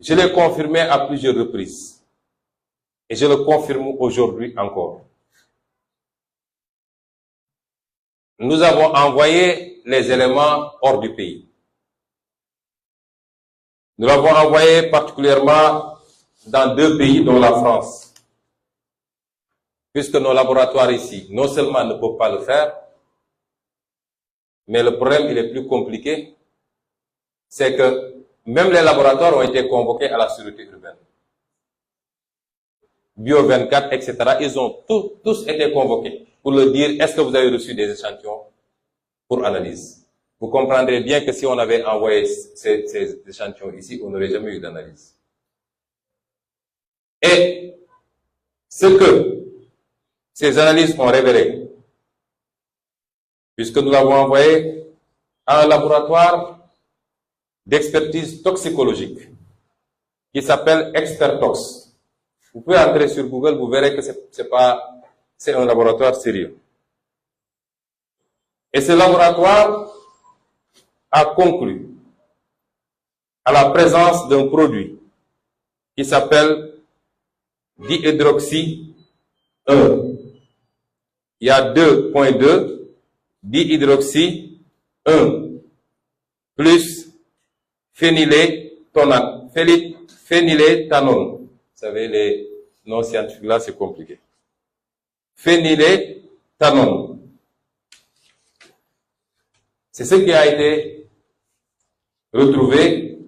Je l'ai confirmé à plusieurs reprises. Et je le confirme aujourd'hui encore. Nous avons envoyé les éléments hors du pays. Nous l'avons envoyé particulièrement dans 2 pays, dont la France. Puisque nos laboratoires ici, non seulement ne peuvent pas le faire, mais le problème, il est plus compliqué, c'est que même les laboratoires ont été convoqués à la sûreté urbaine. Bio 24, etc. Ils ont tous été convoqués pour leur dire, est-ce que vous avez reçu des échantillons pour analyse? Vous comprendrez bien que si on avait envoyé ces échantillons ici, on n'aurait jamais eu d'analyse. Et ce que ces analyses ont révélé, puisque nous l'avons envoyé à un laboratoire d'expertise toxicologique qui s'appelle Expertox. Vous pouvez entrer sur Google, vous verrez que c'est un laboratoire sérieux. Et ce laboratoire a conclu à la présence d'un produit qui s'appelle dihydroxy 1. Il y a 2.2 dihydroxy 1 plus phényléthanone. Vous savez, les noms scientifiques là, c'est compliqué. Phényléthanone. C'est ce qui a été retrouvé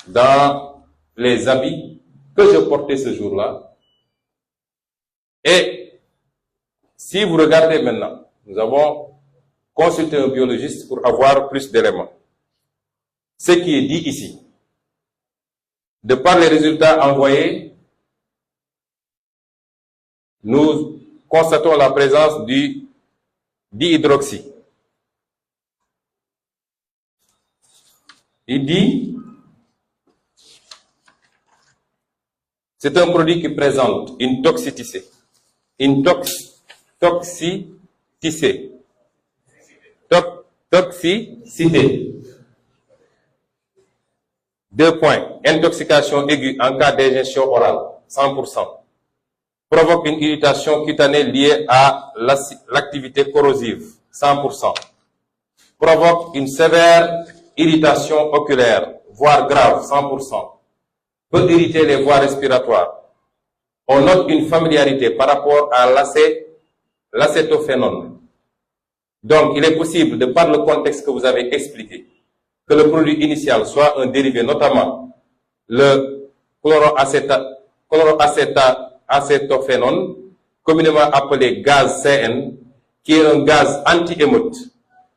dans les habits que je portais ce jour-là. Et si vous regardez maintenant, nous avons consulté un biologiste pour avoir plus d'éléments. Ce qui est dit ici, de par les résultats envoyés, nous constatons la présence du dihydroxy. Il dit, c'est un produit qui présente une toxicité. Une toxicité. Toxicité. 2 points. Intoxication aiguë en cas d'ingestion orale, 100%. Provoque une irritation cutanée liée à l'activité corrosive, 100%. Provoque une sévère irritation oculaire, voire grave, 100%. Peut irriter les voies respiratoires. On note une familiarité par rapport à l'acétophénone. Donc, il est possible, de par le contexte que vous avez expliqué, que le produit initial soit un dérivé, notamment le chloroacétophénone, communément appelé gaz CN, qui est un gaz anti-émeute,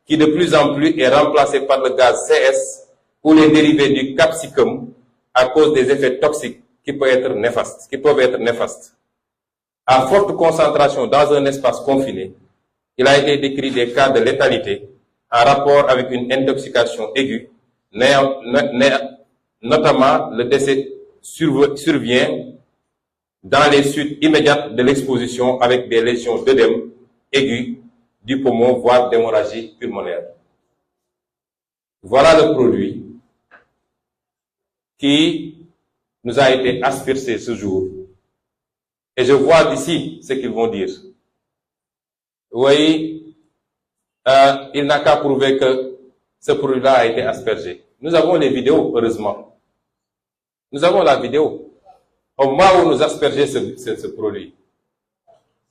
qui de plus en plus est remplacé par le gaz CS ou les dérivés du capsicum à cause des effets toxiques qui peuvent être néfastes. À forte concentration dans un espace confiné, il a été décrit des cas de létalité en rapport avec une intoxication aiguë, notamment le décès survient dans les suites immédiates de l'exposition avec des lésions d'œdème aigu du poumon, voire d'hémorragie pulmonaire. Voilà le produit qui nous a été aspergé ce jour. Et je vois d'ici ce qu'ils vont dire. Oui, il n'a qu'à prouver que ce produit-là a été aspergé. Nous avons les vidéos, heureusement. Nous avons la vidéo. Au moment où nous aspergeons ce produit,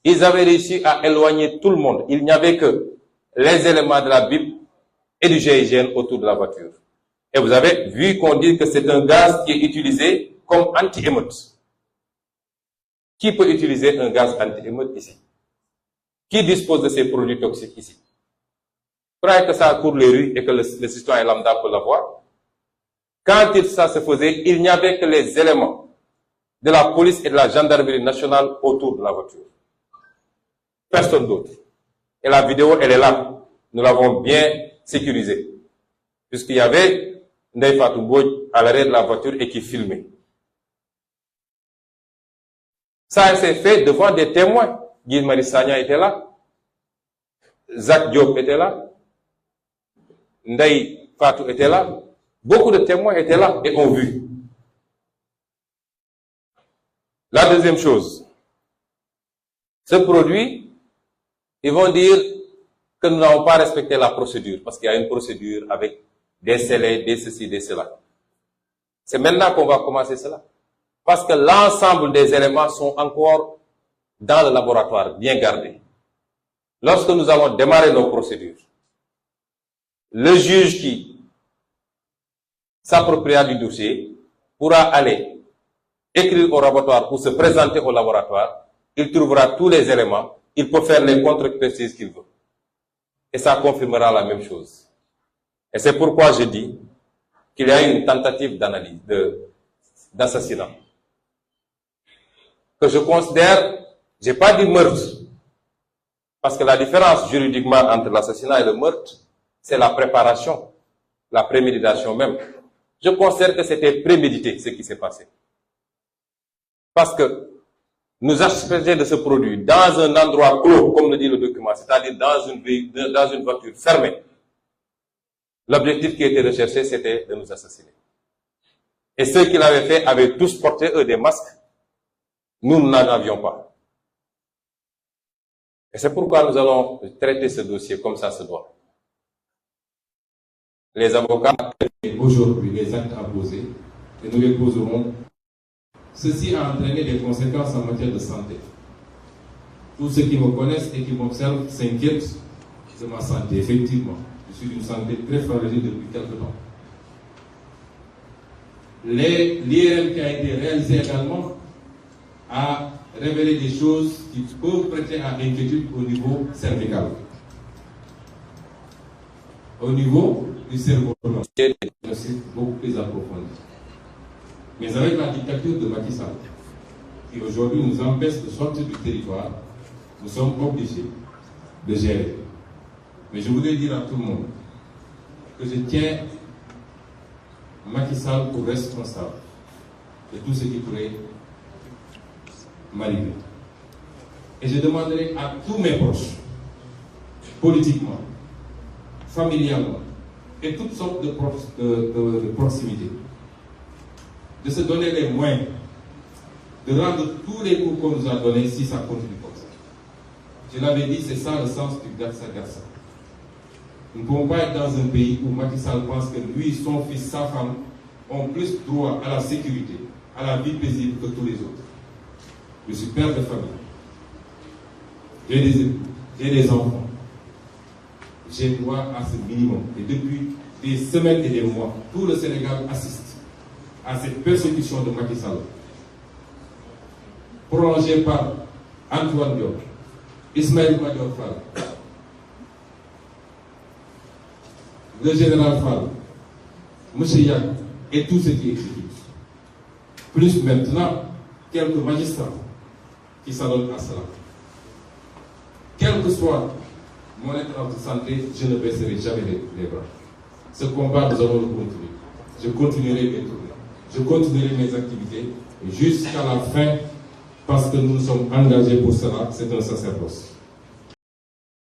ils avaient réussi à éloigner tout le monde. Il n'y avait que les éléments de la BIP et du GIGN autour de la voiture. Et vous avez vu qu'on dit que c'est un gaz qui est utilisé comme anti-émeute. Qui peut utiliser un gaz anti-émeute ici? Qui dispose de ces produits toxiques ici? Vous croyez que ça court les rues et que le citoyen lambda peut l'avoir? Quand ça se faisait, il n'y avait que les éléments de la police et de la gendarmerie nationale autour de la voiture. Personne d'autre. Et la vidéo, elle est là. Nous l'avons bien sécurisée. Puisqu'il y avait Ndeye Fatou Mbodj à l'arrière de la voiture et qui filmait. Ça s'est fait devant des témoins. Guy Marius Sagna était là. Zach Diop était là. Ndeye Fatou était là. Beaucoup de témoins étaient là et ont vu. La deuxième chose, ce produit, ils vont dire que nous n'avons pas respecté la procédure, parce qu'il y a une procédure avec des scellés, des ceci, des cela. C'est maintenant qu'on va commencer cela. Parce que l'ensemble des éléments sont encore dans le laboratoire, bien gardés. Lorsque nous avons démarré nos procédures, le juge qui s'appropriera du dossier pourra aller écrire au laboratoire ou se présenter au laboratoire. Il trouvera tous les éléments. Il peut faire les contre-expertises qu'il veut. Et ça confirmera la même chose. Et c'est pourquoi je dis qu'il y a une tentative d'analyse, d'assassinat. Que je considère, j'ai pas dit meurtre. Parce que la différence juridiquement entre l'assassinat et le meurtre, c'est la préparation, la préméditation même. Je considère que c'était prémédité ce qui s'est passé. Parce que nous asperger de ce produit dans un endroit clos, comme le dit le document, c'est-à-dire dans une voiture fermée. L'objectif qui était recherché, c'était de nous assassiner. Et ceux qui l'avaient fait avaient tous porté, eux, des masques. Nous n'en avions pas. Et c'est pourquoi nous allons traiter ce dossier comme ça se doit. Les avocats, aujourd'hui, les actes à poser, et nous les poserons. Ceci a entraîné des conséquences en matière de santé. Tous ceux qui me connaissent et qui m'observent s'inquiètent de ma santé. Effectivement, je suis d'une santé très fragile depuis quelque temps. L'IRM qui a été réalisé également a révélé des choses qui peuvent prêter à inquiétude au niveau cervical. Au niveau du cerveau, c'est beaucoup plus approfondi. Mais avec la dictature de Macky Sall, qui aujourd'hui nous empêche de sortir du territoire, nous sommes obligés de gérer. Mais je voudrais dire à tout le monde que je tiens Macky Sall pour responsable de tout ce qui pourrait m'arriver. Et je demanderai à tous mes proches, politiquement, familialement, et toutes sortes de proximité, de se donner les moyens de rendre tous les coups qu'on nous a donnés si ça continue comme ça. Je l'avais dit, c'est ça le sens du Gatsa-Gatsa. Nous ne pouvons pas être dans un pays où Macky Sall pense que lui, son fils, sa femme ont plus droit à la sécurité, à la vie paisible que tous les autres. Je suis père de famille. J'ai des époux, j'ai des enfants. J'ai droit à ce minimum. Et depuis des semaines et des mois, tout le Sénégal assiste à cette persécution de Macky Sall, prolongée par Antoine Diop, Ismaël Madior Fall, le général Fall, M. Yak et tous ceux qui exécutent. Plus maintenant, quelques magistrats qui s'adonnent à cela. Quel que soit mon état de santé, je ne baisserai jamais les bras. Ce combat, nous allons le continuer. Je continuerai mes tournées. Je continuerai mes activités jusqu'à la fin parce que nous sommes engagés pour cela. C'est un sacerdoce.